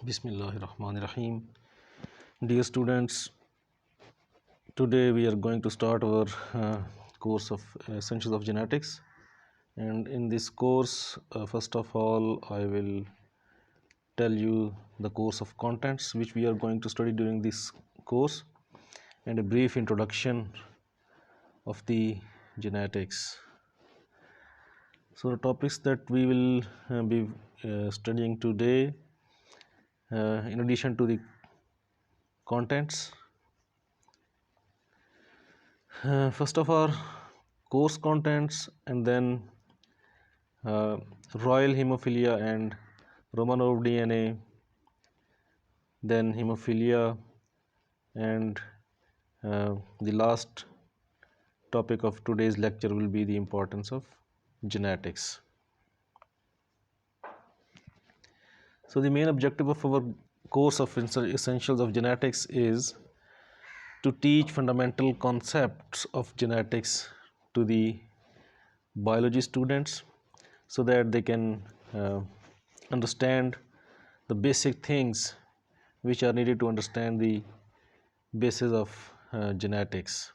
Bismillahirrahmanirrahim. Dear students, today we are going to start our course of Essentials of Genetics. And in this course, first of all, I will tell you the course of contents which we are going to study during this course and a brief introduction of the genetics. So the topics that we will be studying today, in addition to the contents, first of all, course contents, and then royal hemophilia and Romanov DNA, then hemophilia, and the last topic of today's lecture will be the importance of genetics. So the main objective of our course of Essentials of Genetics is to teach fundamental concepts of genetics to the biology students so that they can understand the basic things which are needed to understand the basis of genetics.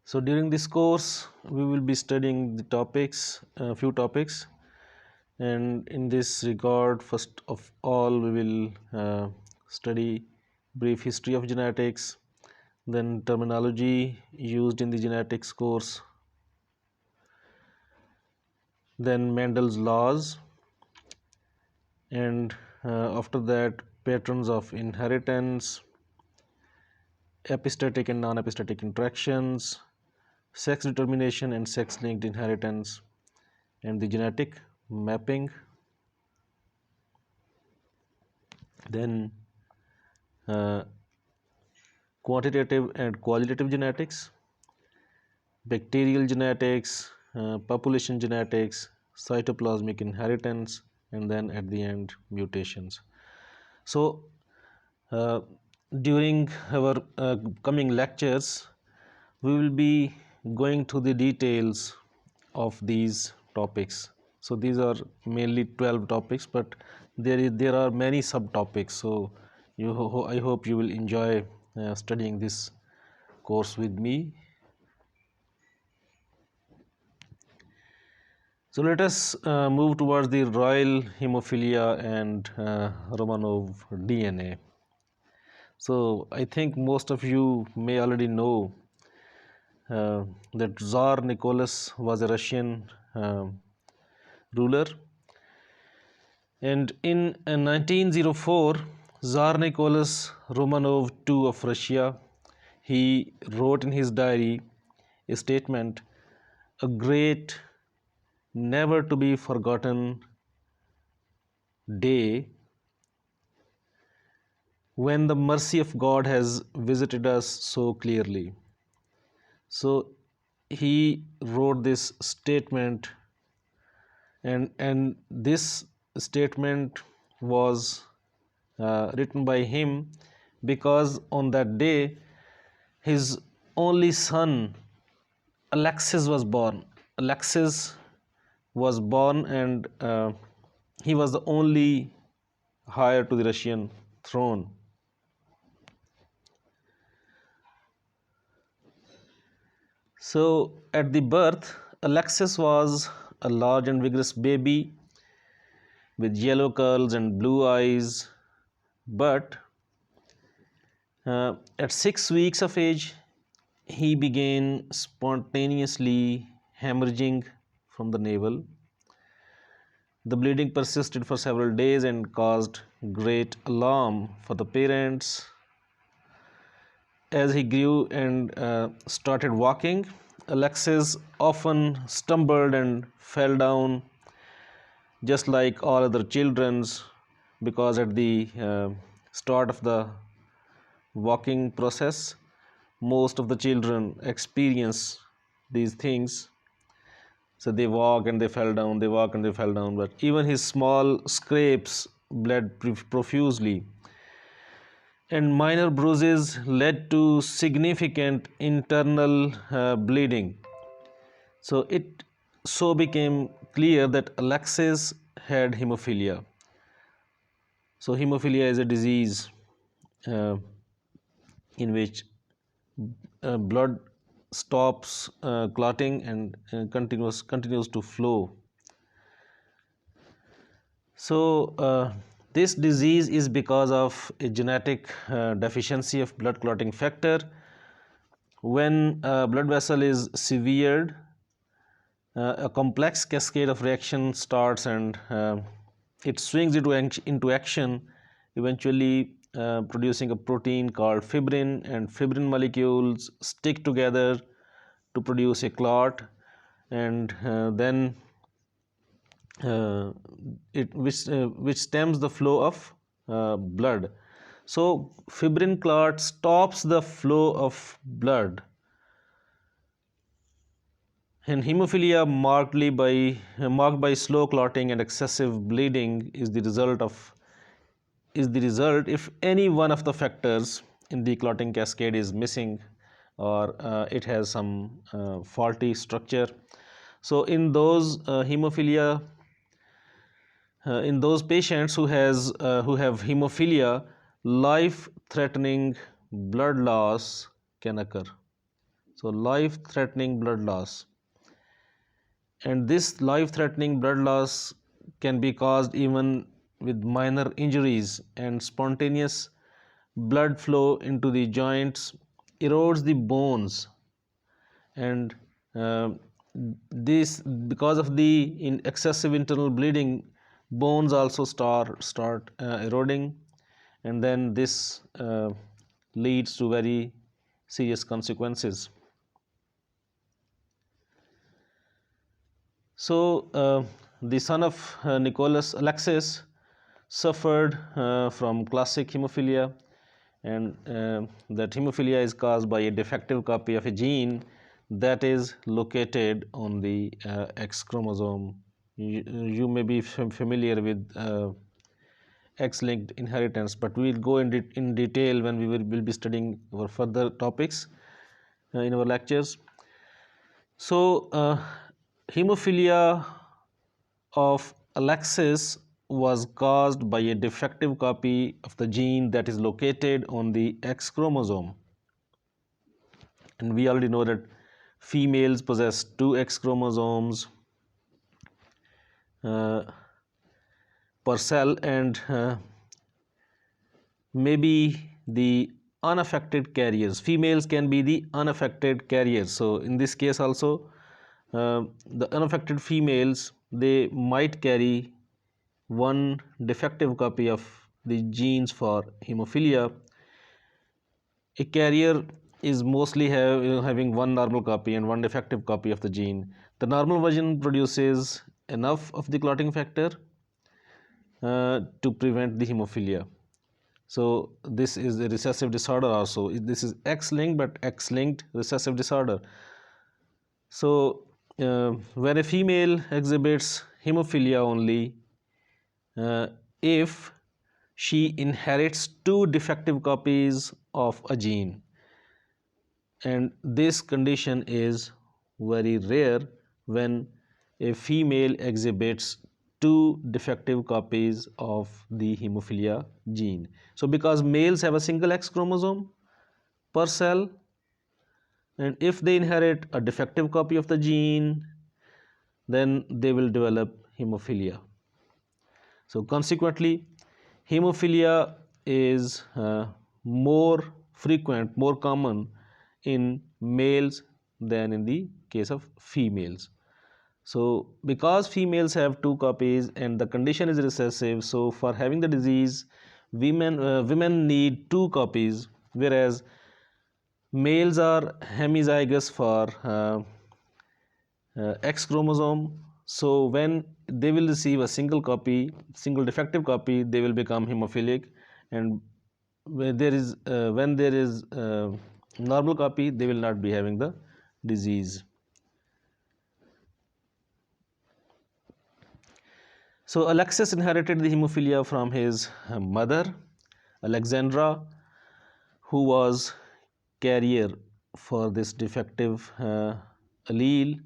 So during this course we will be studying the topics, few topics, and in this regard, first of all, we will study brief history of genetics, then terminology used in the genetics course, then Mendel's laws, and after that patterns of inheritance, epistatic and non-epistatic interactions, sex determination and sex-linked inheritance, and the genetic mapping. Then quantitative and qualitative genetics, bacterial genetics, population genetics, cytoplasmic inheritance, and then at the end mutations. So during our coming lectures we will be going to the details of these topics. So these are mainly 12 topics, but there are many subtopics. So I hope you will enjoy studying this course with me. So let us move towards the royal hemophilia and Romanov DNA. So I think most of you may already know that Tsar Nicholas was a Russian ruler, and in 1904 Tsar Nicholas Romanov II of Russia, he wrote in his diary a statement, a great, never to be forgotten day when the mercy of God has visited us so clearly. So he wrote this statement, and this statement was written by him because on that day his only son Alexis was born. Alexis was born, and he was the only heir to the Russian throne. So at the birth, Alexis was a large and vigorous baby with yellow curls and blue eyes, but at 6 weeks of age, he began spontaneously hemorrhaging from the navel. The bleeding persisted for several days and caused great alarm for the parents. As he grew and started walking, Alexis often stumbled and fell down just like all other children's, because at the start of the walking process most of the children experience these things. So they walk and they fell down, they walk and they fell down, but even his small scrapes bled profusely, and minor bruises led to significant internal bleeding. So it became clear that Alexis had hemophilia. So hemophilia is a disease uh, in which blood stops clotting and continues to flow. So this disease is because of a genetic deficiency of blood clotting factor. When a blood vessel is severed, a complex cascade of reaction starts, and it swings into action, eventually producing a protein called fibrin, and fibrin molecules stick together to produce a clot, and then uh, which stems the flow of blood. So fibrin clot stops the flow of blood. And hemophilia marked by slow clotting and excessive bleeding is the result if any one of the factors in the clotting cascade is missing, or it has some faulty structure. So in those patients who have hemophilia, life threatening blood loss can occur. So life threatening blood loss, and this life threatening blood loss can be caused even with minor injuries, and spontaneous blood flow into the joints erodes the bones, and uh, this because of the excessive internal bleeding, bones also start eroding, and then this leads to very serious consequences. So the son of Nicholas Alexis suffered from classic hemophilia, and that hemophilia is caused by a defective copy of a gene that is located on the X chromosome. You may be familiar with X-linked inheritance, but we will go in detail when will be studying our further topics in our lectures. So hemophilia of Alexis was caused by a defective copy of the gene that is located on the X chromosome. And we already know that females possess 2 X chromosomes per cell, and maybe the unaffected carriers. Females can be the unaffected carriers. So in this case also, the unaffected females, they might carry one defective copy of the genes for hemophilia. A carrier is mostly having one normal copy and one defective copy of the gene. The normal version produces enough of the clotting factor to prevent the hemophilia. So this is a recessive disorder also. This is X-linked, but X-linked recessive disorder. So when a female exhibits hemophilia only if she inherits 2 defective copies of a gene, and this condition is very rare when a female exhibits 2 defective copies of the hemophilia gene. So because males have a single X chromosome per cell, and if they inherit a defective copy of the gene, then they will develop hemophilia. So consequently, hemophilia is more frequent, more common in males than in the case of females. So because females have 2 copies and the condition is recessive, so for having the disease, women need 2 copies, whereas males are hemizygous for X chromosome. So when they will receive a single defective copy, they will become hemophilic, and when there is normal copy, they will not be having the disease. So Alexis inherited the hemophilia from his mother, Alexandra, who was carrier for this defective allele.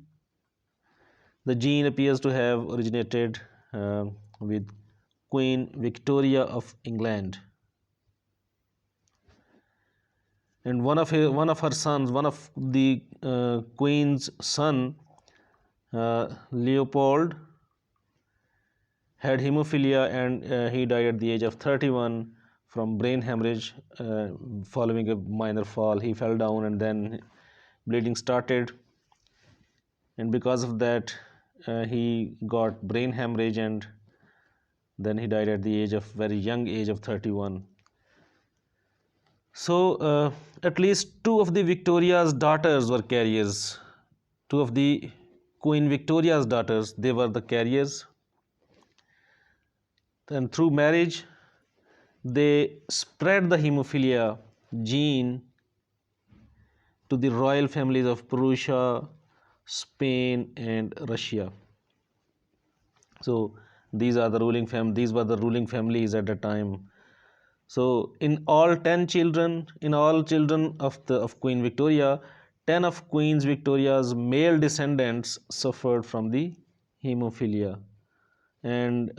The gene appears to have originated with Queen Victoria of England. And one of her sons, one of the Queen's son, Leopold, had hemophilia, and he died at the age of 31 from brain hemorrhage following a minor fall. He fell down and then bleeding started, and because of that he got brain hemorrhage, and then he died at the age of very young age of 31. So at least two of the Victoria's daughters were carriers. Two of the Queen Victoria's daughters, they were the carriers. And through marriage, they spread the hemophilia gene to the royal families of Prussia, Spain, and Russia. So these were the ruling families at the time. So in all 10 children, of Queen Victoria, 10 of Queen Victoria's male descendants suffered from the hemophilia. And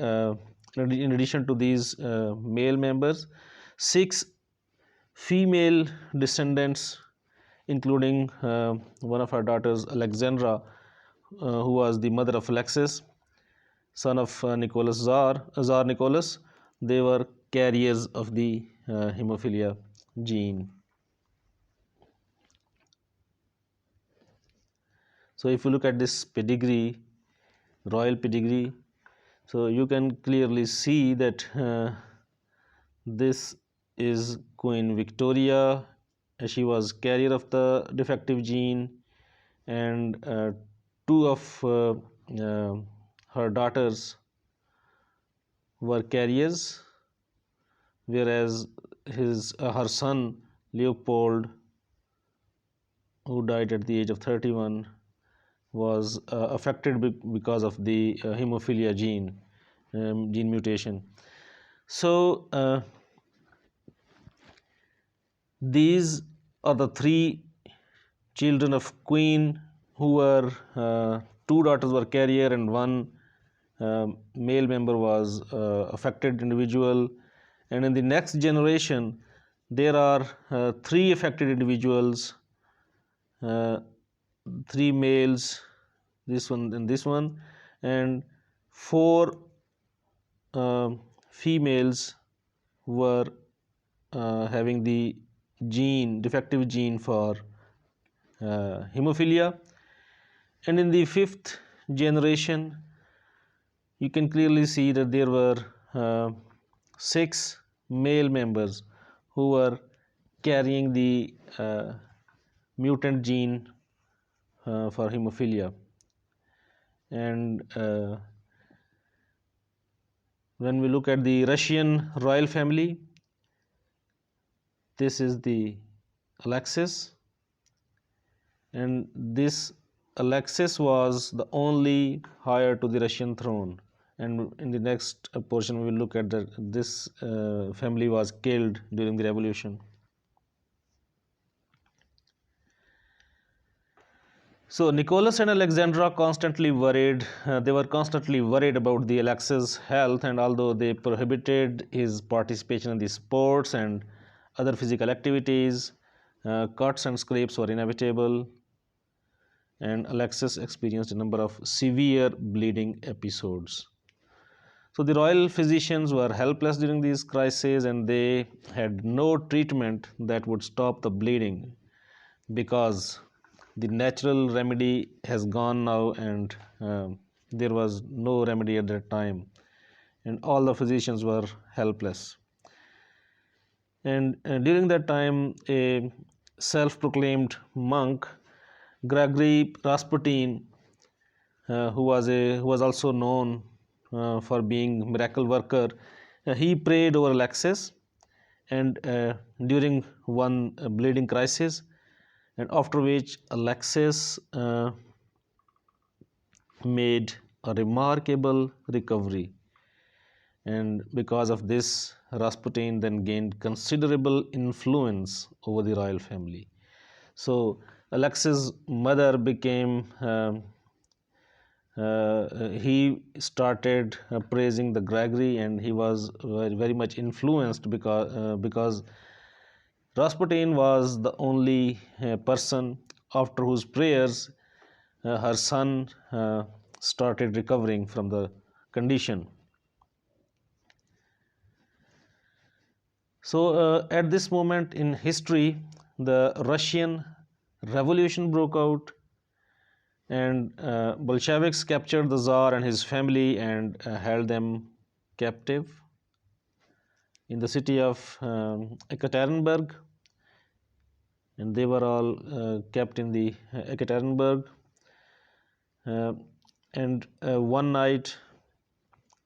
in addition to these male members, 6 female descendants, including one of her daughters, Alexandra, who was the mother of Alexis, son of Tsar Nicholas, they were carriers of the hemophilia gene. So if you look at this pedigree, royal pedigree, so you can clearly see that this is Queen Victoria. She was carrier of the defective gene, and two of her daughters were carriers, whereas her son Leopold, who died at the age of 31, was affected because of the hemophilia gene mutation. So these are the 3 children of Queen who were 2 daughters were carrier and 1 male member was affected individual. And in the next generation there are 3 affected individuals, 3 males, this one and this one, and 4 females were having the defective gene for hemophilia. And in the 5th generation you can clearly see that there were 6 male members who were carrying the mutant gene for hemophilia. And when we look at the Russian royal family, this is the Alexis, and this Alexis was the only heir to the Russian throne. And in the next portion we will look at that this family was killed during the revolution. So Nicholas and Alexandra constantly worried. They were constantly worried about the Alexis' health, and although they prohibited his participation in the sports and other physical activities, cuts and scrapes were inevitable, and Alexis experienced a number of severe bleeding episodes. So the royal physicians were helpless during these crises, and they had no treatment that would stop the bleeding, because the natural remedy has gone now, and there was no remedy at that time, and all the physicians were helpless. And during that time a self-proclaimed monk, Gregory Rasputin, who was also known for being miracle worker, he prayed over Alexis, and during one bleeding crisis, and after which Alexis made a remarkable recovery. And because of this, Rasputin then gained considerable influence over the royal family. So Alexis' mother became he started praising the Gregory, and he was very much influenced because Rasputin was the only person after whose prayers her son started recovering from the condition. So, at this moment in history, the Russian Revolution broke out, and Bolsheviks captured the Tsar and his family and held them captive in the city of Ekaterinburg, and they were all kept in the Ekaterinburg. Uh, and one night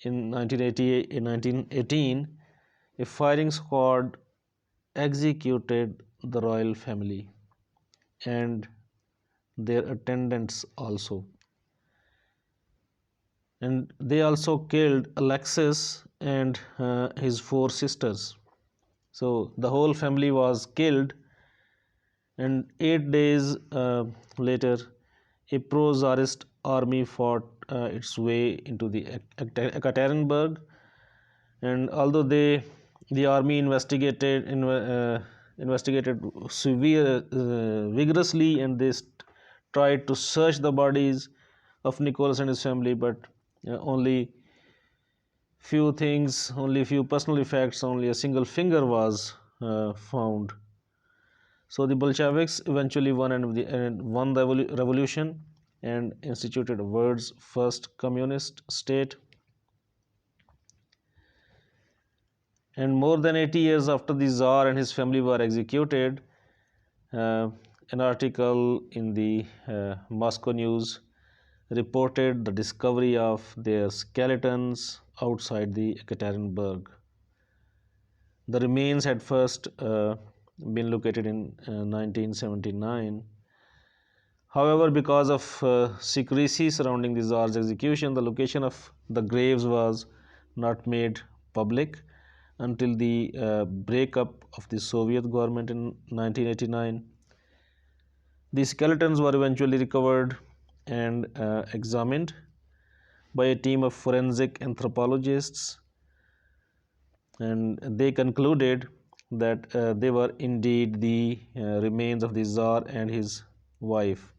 in 1918, a firing squad executed the royal family and their attendants also. And they also killed Alexis and his four sisters. So the whole family was killed, and 8 days later, a pro-Tsarist army fought its way into the Ekaterinburg, and although the army investigated vigorously, and they tried to search the bodies of Nicholas and his family, but only few things, only few personal effects, only a single finger was found. So the Bolsheviks eventually won the revolution and instituted the world's first communist state. And more than 80 years after the Tsar and his family were executed, uh, an article in the Moscow News reported the discovery of their skeletons outside the Ekaterinburg. The remains had first been located in 1979. However, because of secrecy surrounding the Tsar's execution, the location of the graves was not made public until the breakup of the Soviet government in 1989. The skeletons were eventually recovered and examined by a team of forensic anthropologists, and they concluded that they were indeed the remains of the Tsar and his wife,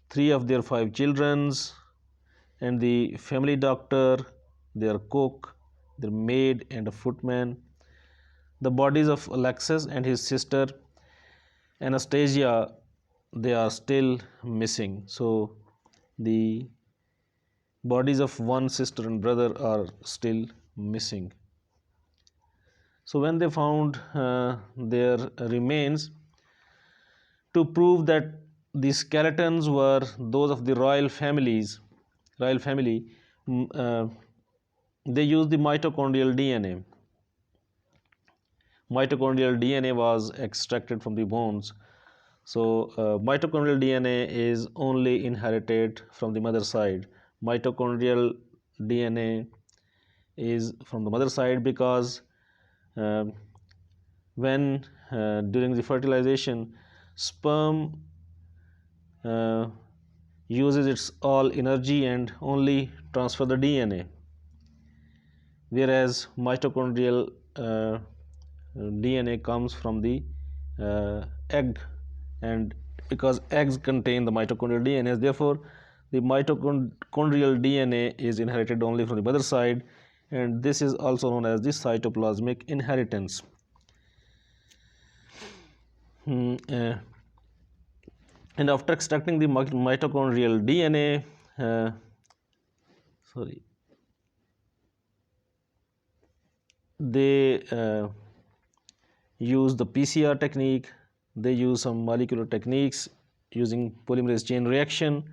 three of their five children, and the family doctor, their cook, their maid, and a footman. The bodies of Alexis and his sister Anastasia, they are still missing. So the bodies of one sister and brother are still missing. So when they found their remains, to prove that the skeletons were those of the royal family, they used the mitochondrial DNA. Mitochondrial DNA was extracted from the bones. So mitochondrial DNA is only inherited from the mother side. Mitochondrial DNA is from the mother side because um, when during the fertilization, sperm uh, uses its all energy and only transfer the DNA, whereas mitochondrial DNA comes from the egg, and because eggs contain the mitochondrial DNA, therefore the mitochondrial DNA is inherited only from the mother side, and this is also known as the cytoplasmic inheritance. And after extracting the mitochondrial DNA, they use the PCR technique, they use some molecular techniques using polymerase chain reaction,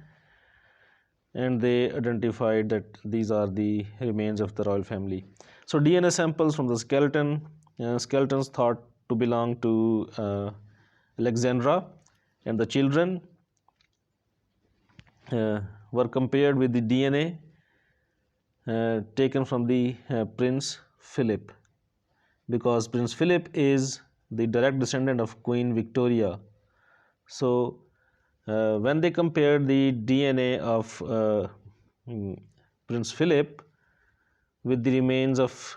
and they identified that these are the remains of the royal family. So DNA samples from the skeletons thought to belong to Alexandra, and the children were compared with the DNA taken from the Prince Philip, because Prince Philip is the direct descendant of Queen Victoria. So when they compared the DNA of mm, Prince Philip with the remains of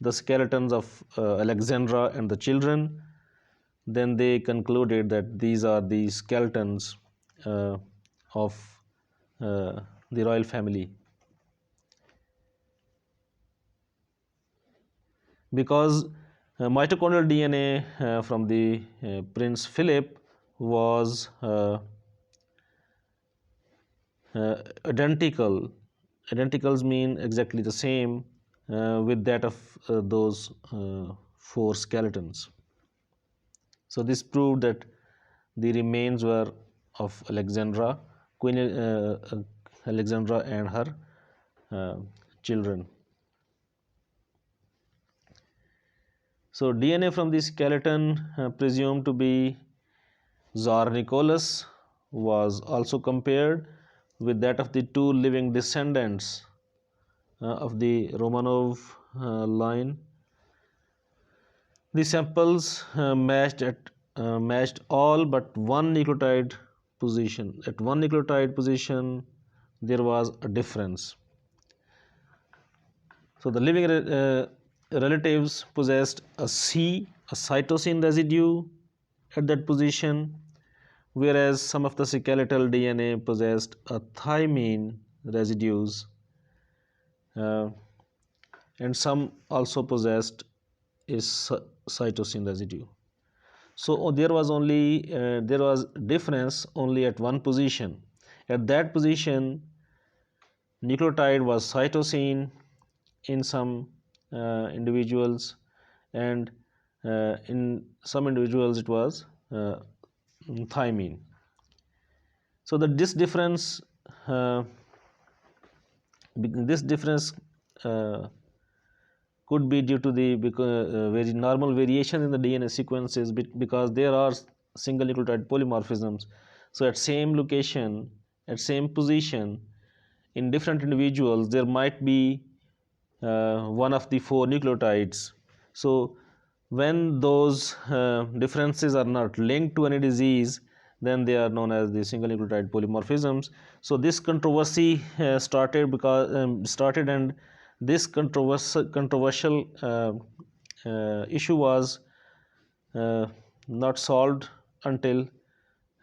the skeletons of Alexandra and the children. Then they concluded that these are the skeletons of uh, the royal family. Because mitochondrial DNA from the Prince Philip was identical. Identicals mean exactly the same with that of those four skeletons. So this proved that the remains were of Alexandra, Queen Alexandra and her uh, children. So DNA from the skeleton presumed to be Tsar Nicholas was also compared with that of the two living descendants of the Romanov line. The samples matched all but one nucleotide position. At one nucleotide position, there was a difference. So the living relatives possessed a cytosine residue at that position, whereas some of the skeletal DNA possessed a thymine residues, uh, and some also possessed a cytosine residue. So there was difference only at one position. At that position, nucleotide was cytosine in some individuals, and in some individuals it was thymine. So uh, this difference uh, could be due to the very normal variation in the DNA sequences, because there are single nucleotide polymorphisms. So at same location, at same position, in different individuals, there might be one of the four nucleotides. So when those differences are not linked to any disease, then they are known as the single nucleotide polymorphisms. So this controversy started, and this controversial issue was uh, not solved until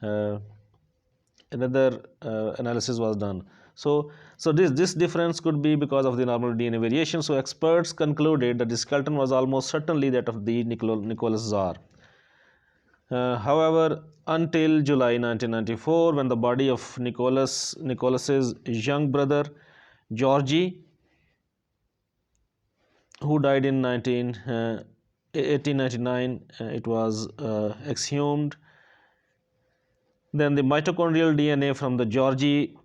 uh, another analysis was done. So this difference could be because of the normal DNA variation. So experts concluded that the skeleton was almost certainly that of the Nicholas Tsar. However, until July 1994, when the body of Nicholas's young brother Georgi, who died in 1899, it was exhumed. Then the mitochondrial DNA from the Georgi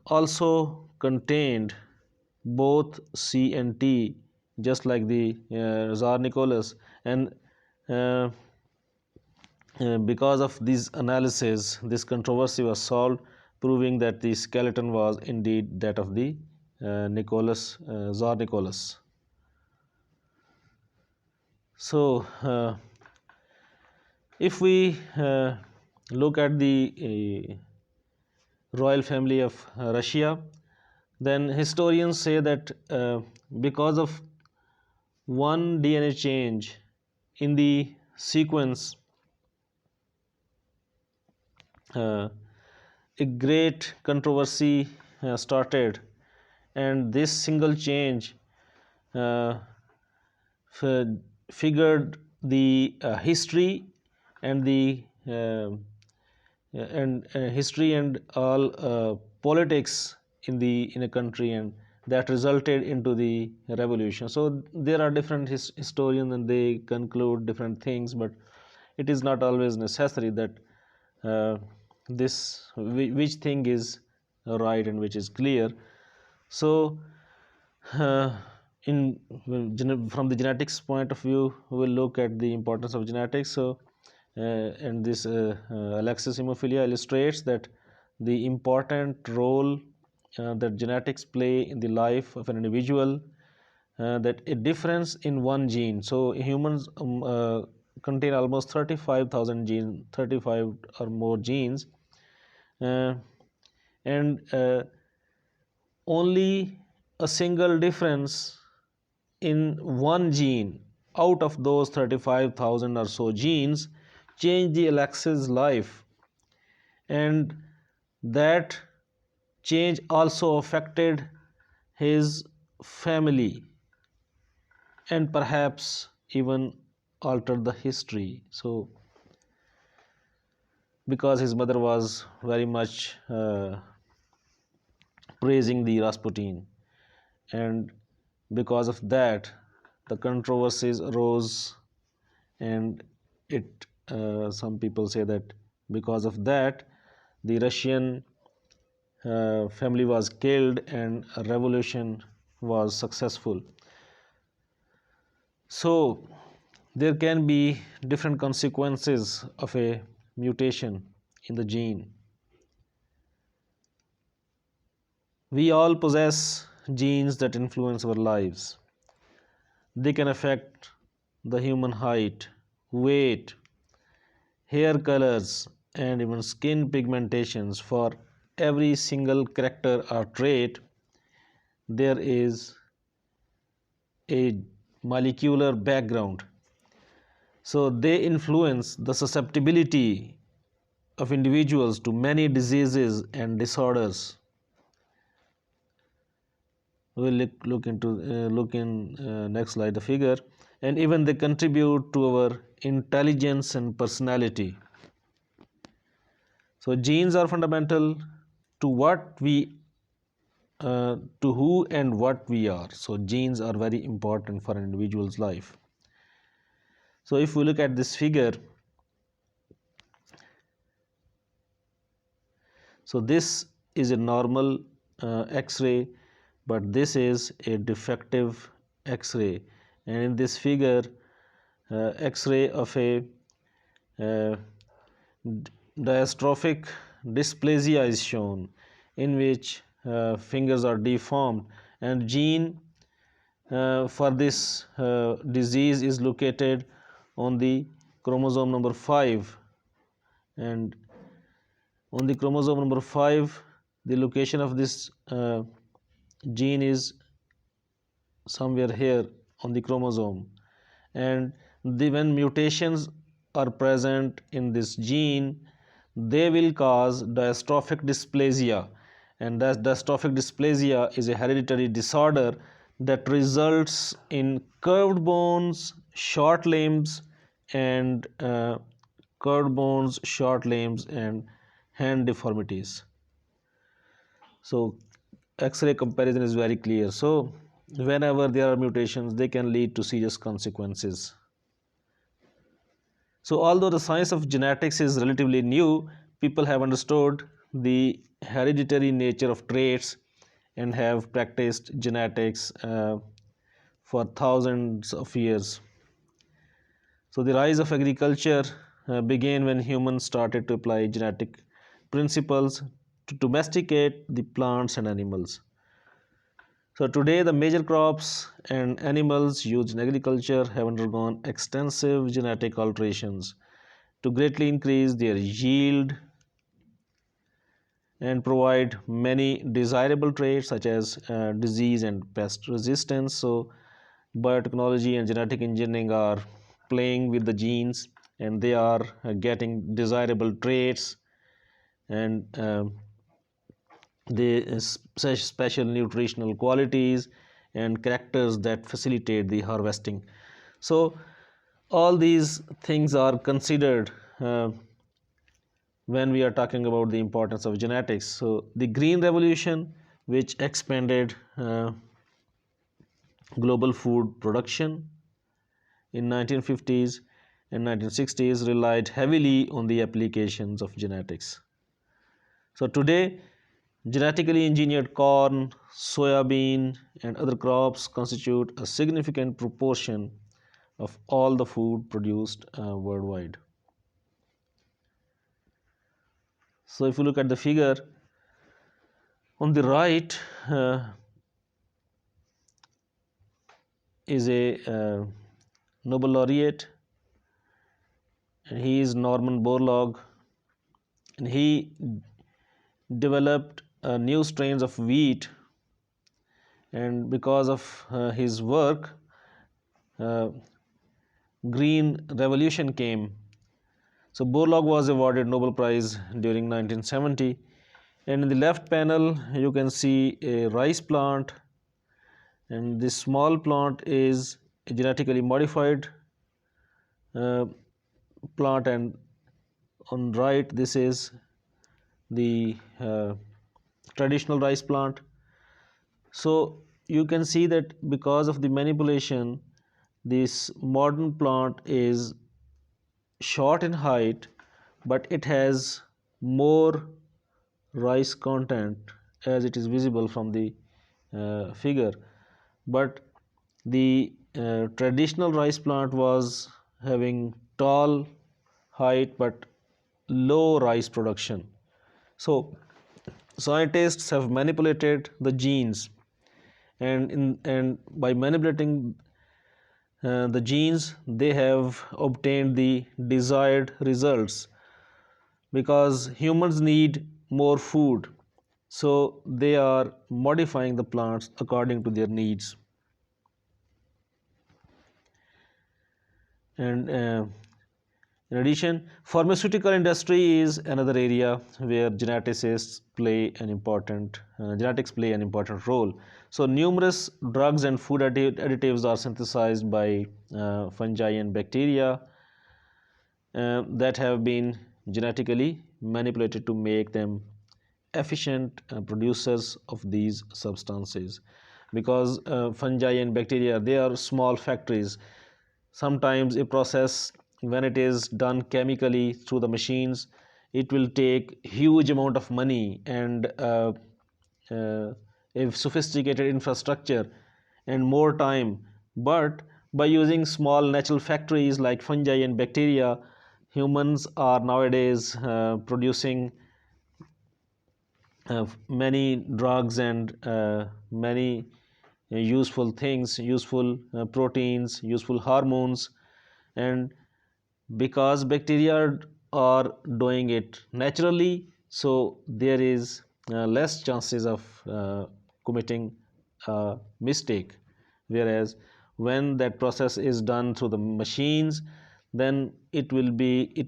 also contained both C and T, just like the Tsar Nicholas. And uh, because of this analysis, this controversy was solved, proving that the skeleton was indeed that of the Tsar Nicholas. So, if we look at the royal family of Russia, then historians say that because of one DNA change in the sequence, uh, a great controversy started, and this single change uh, figured the history and the history and all politics in a country, and that resulted into the revolution. So there are different historians, and they conclude different things, but it is not always necessary that uh, which thing is right and which is clear. So uh, in from the genetics point of view, we will look at the importance of genetics. So and this Alexis hemophilia illustrates that the important role that genetics play in the life of an individual, that a difference in one gene. So humans contain almost 35,000 genes, 35 or more genes, uh, and only a single difference in one gene out of those 35,000 or so genes changed the Alex's life, and that change also affected his family and perhaps even altered the history. So because his mother was very much praising the Rasputin, and because of that the controversies arose, and it some people say that because of that the Russian family was killed and a revolution was successful. So there can be different consequences of a mutation in the gene. We all possess genes that influence our lives. They can affect the human height, weight, hair colors, and even skin pigmentations. For every single character or trait, there is a molecular background. So they influence the susceptibility of individuals to many diseases and disorders. We'll look in next slide the figure, and even they contribute to our intelligence and personality. So genes are fundamental to what we to who and what we are. So genes are very important for an individual's life. So if we look at this figure, so this is a normal X-ray, but this is a defective X-ray, and in this figure X-ray of a uh, dystrophic dysplasia is shown, in which fingers are deformed, and gene for this disease is located on the chromosome number 5, and on the chromosome number 5 the location of this gene is somewhere here on the chromosome, and when mutations are present in this gene they will cause dystrophic dysplasia, and that dystrophic dysplasia is a hereditary disorder that results in curved bones, short limbs, and hand deformities. So X-ray comparison is very clear. So whenever there are mutations, they can lead to serious consequences. So although the science of genetics is relatively new, people have understood the hereditary nature of traits and have practiced genetics for thousands of years. So the rise of agriculture began when humans started to apply genetic principles to domesticate the plants and animals. So today the major crops and animals used in agriculture have undergone extensive genetic alterations to greatly increase their yield and provide many desirable traits such as disease and pest resistance. So biotechnology and genetic engineering are playing with the genes, and they are getting desirable traits, and they such special nutritional qualities and characters that facilitate the harvesting. So all these things are considered when we are talking about the importance of genetics. So the green revolution, which expanded global food production in 1950s and 1960s, relied heavily on the applications of genetics. So today genetically engineered corn, soybean, and other crops constitute a significant proportion of all the food produced worldwide. So if you look at the figure on the right, is a Nobel laureate, and he is Norman Borlaug, and he developed new strains of wheat and because of his work, uh, green revolution came. So Borlaug was awarded Nobel Prize during 1970. And in the left panel, you can see a rice plant, and this small plant is a genetically modified uh, plant, and on right, this is the traditional rice plant. So you can see that because of the manipulation, this modern plant is short in height, but it has more rice content as it is visible from the figure. But the traditional rice plant was having tall height but low rice production. So scientists have manipulated the genes, and by manipulating the genes, they have obtained the desired results, because humans need more food, so they are modifying the plants according to their needs. And in addition, pharmaceutical industry is another area where genetics play an important role. So numerous drugs and food additives are synthesized by fungi and bacteria that have been genetically manipulated to make them efficient producers of these substances. Because fungi and bacteria, they are small factories. Sometimes a process, when it is done chemically through the machines, it will take huge amount of money and uh, a sophisticated infrastructure and more time. But by using small natural factories like fungi and bacteria, humans are nowadays producing many drugs and many useful things, useful proteins, useful hormones. And because bacteria are doing it naturally, so there is less chances of committing a mistake. Whereas when that process is done through the machines, then it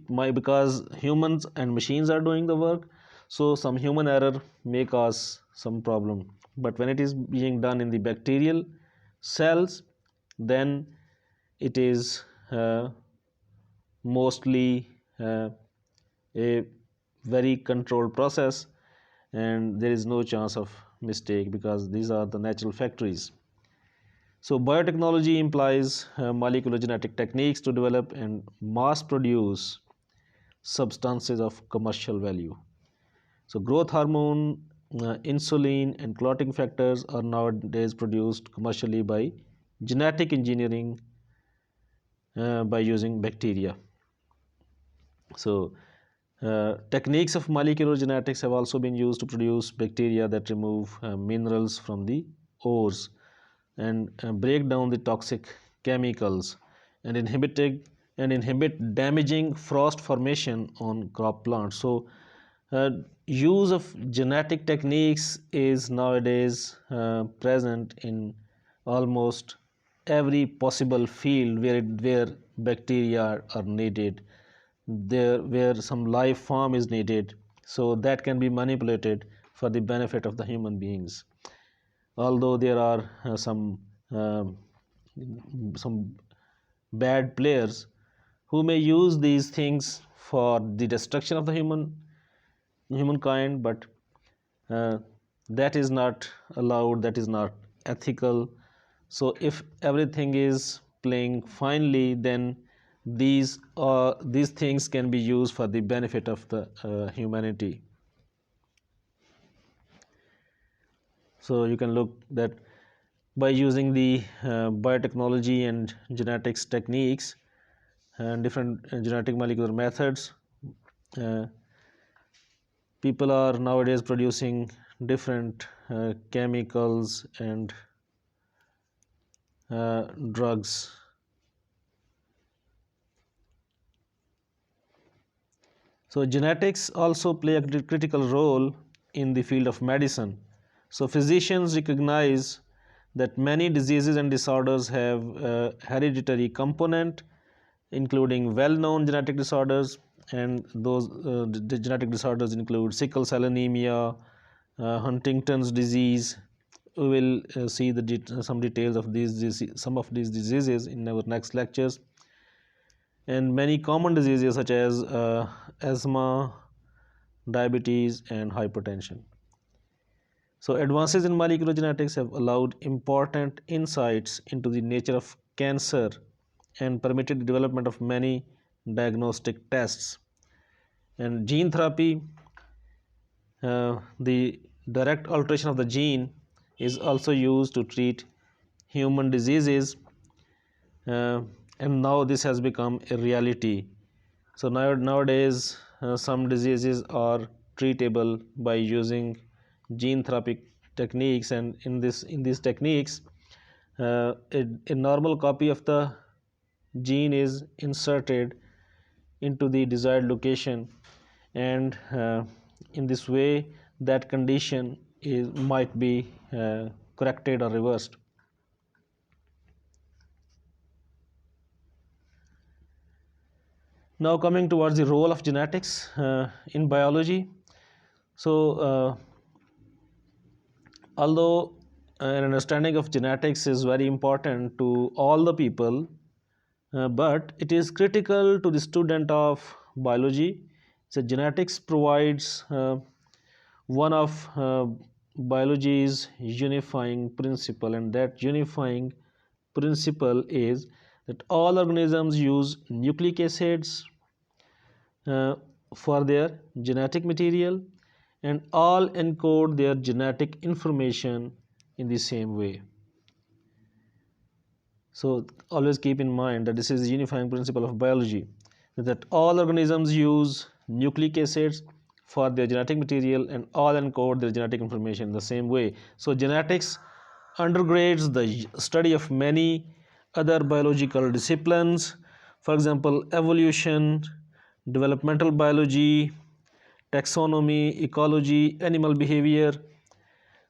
might, because humans and machines are doing the work, so some human error may cause some problem. But when it is being done in the bacterial cells, then it is mostly a very controlled process, and there is no chance of mistake because these are the natural factories. So biotechnology implies molecular genetic techniques to develop and mass produce substances of commercial value. So growth hormone, insulin, and clotting factors are nowadays produced commercially by genetic engineering by using bacteria. So techniques of molecular genetics have also been used to produce bacteria that remove minerals from the ores and break down the toxic chemicals and inhibit damaging frost formation on crop plants. So use of genetic techniques is nowadays present in almost every possible field where bacteria are needed, there where some life form is needed, so that can be manipulated for the benefit of the human beings. Although there are um, some bad players who may use these things for the destruction of the humankind, but uh, that is not allowed, that is not ethical. So if everything is playing finely, then these things can be used for the benefit of the humanity. So you can look that by using the biotechnology and genetics techniques and different genetic molecular methods, uh, people are nowadays producing different chemicals and drugs. So genetics also play a critical role in the field of medicine. So physicians recognize that many diseases and disorders have a hereditary component, including well-known genetic disorders, and those the genetic disorders include sickle cell anemia, Huntington's disease. We will see some details of some of these diseases in our next lectures, and many common diseases such as asthma, diabetes, and hypertension. So advances in molecular genetics have allowed important insights into the nature of cancer and permitted the development of many diagnostic tests. And gene therapy, the direct alteration of the gene, is also used to treat human diseases, and now this has become a reality. So nowadays some diseases are treatable by using gene therapy techniques, and in these techniques a normal copy of the gene is inserted into the desired location, and in this way that condition might be corrected or reversed. Now coming towards the role of genetics in biology. So although an understanding of genetics is very important to all the people, but it is critical to the student of biology. So genetics provides one of biology's unifying principle, and that unifying principle is that all organisms use nucleic acids for their genetic material, and all encode their genetic information in the same way. So always keep in mind that this is the unifying principle of biology, that all organisms use nucleic acids for their genetic material and all encode their genetic information in the same way. So genetics undergrades the study of many other biological disciplines, for example evolution, developmental biology, taxonomy, ecology, animal behavior,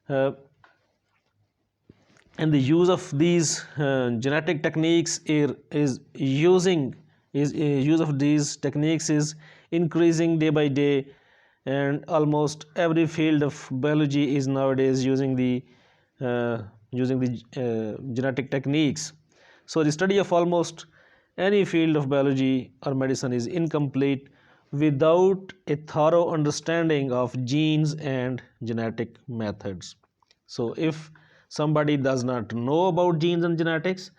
and the use of these genetic techniques use of these techniques is increasing day by day, and almost every field of biology is nowadays using the genetic techniques. So the study of almost any field of biology or medicine is incomplete without a thorough understanding of genes and genetic methods. So if somebody does not know about genes and genetics,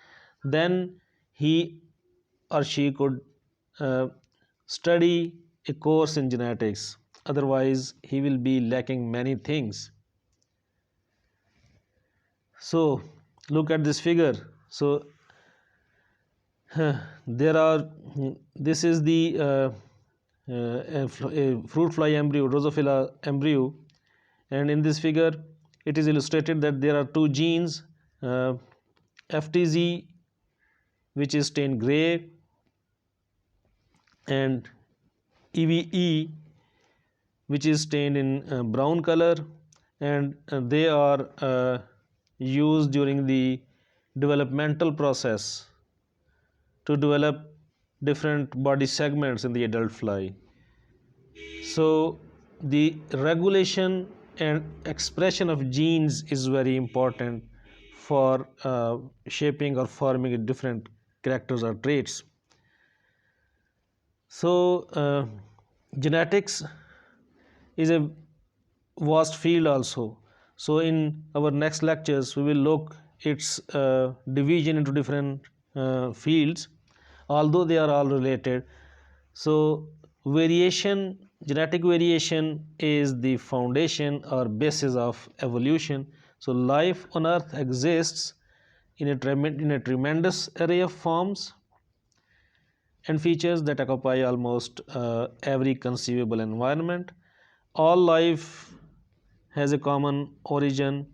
then he or she could study a course in genetics. Otherwise, he will be lacking many things. So look at this figure. So there are this is the a fruit fly embryo, Drosophila embryo, and in this figure it is illustrated that there are two genes, FTZ, which is stained gray, and EVE, which is stained in brown color, and they are used during the developmental process to develop different body segments in the adult fly. So the regulation and expression of genes is very important for shaping or forming different characters or traits. So genetics is a vast field also. So in our next lectures we will look its division into different fields, although they are all related. So genetic variation is the foundation or basis of evolution. So life on earth exists in a tremendous array of forms and features that occupy almost every conceivable environment. All life has a common origin,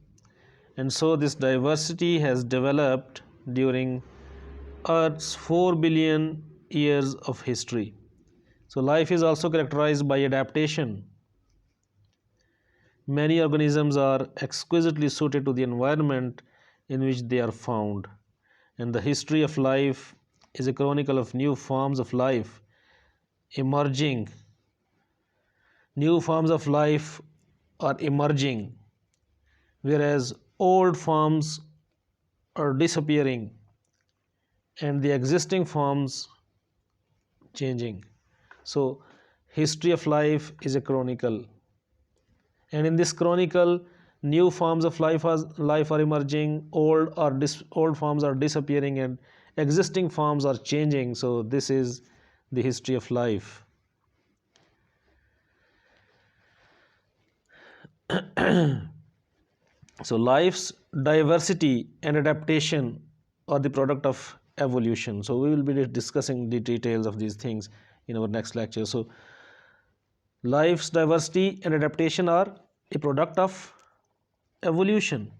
and so this diversity has developed during Earth's 4 billion years of history. So life is also characterized by adaptation. Many organisms are exquisitely suited to the environment in which they are found. And the history of life is a chronicle of new forms of life emerging. New forms of life are emerging, whereas old forms are disappearing and the existing forms changing. So, history of life is a chronicle, and in this chronicle, new forms of life are emerging, old forms are disappearing, and existing forms are changing. So, this is the history of life. So, life's diversity and adaptation are the product of evolution. So, we will be discussing the details of these things in our next lecture. So, life's diversity and adaptation are a product of evolution,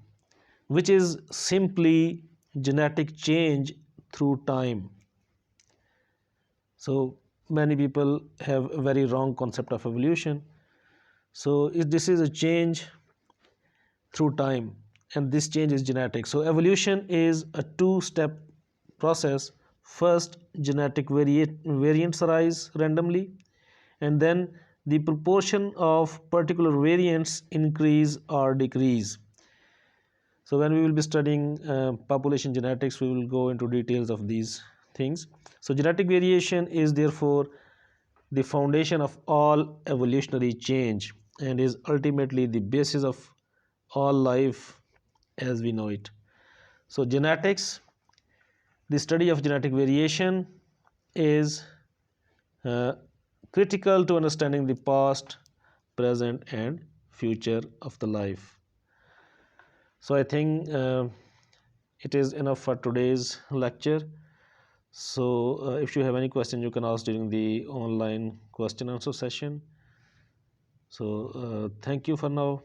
which is simply genetic change through time. So, many people have a very wrong concept of evolution. So, this is a change through time, and this change is genetic. So evolution is a two-step process. First, genetic variants arise randomly, and then the proportion of particular variants increase or decrease. So when we will be studying population genetics, we will go into details of these things. So genetic variation is therefore the foundation of all evolutionary change and is ultimately the basis of all life as we know it. So genetics, the study of genetic variation, is uh, critical to understanding the past, present, and future of the life. So I think it is enough for today's lecture. So if you have any question, you can ask during the online question answer session. So thank you for now.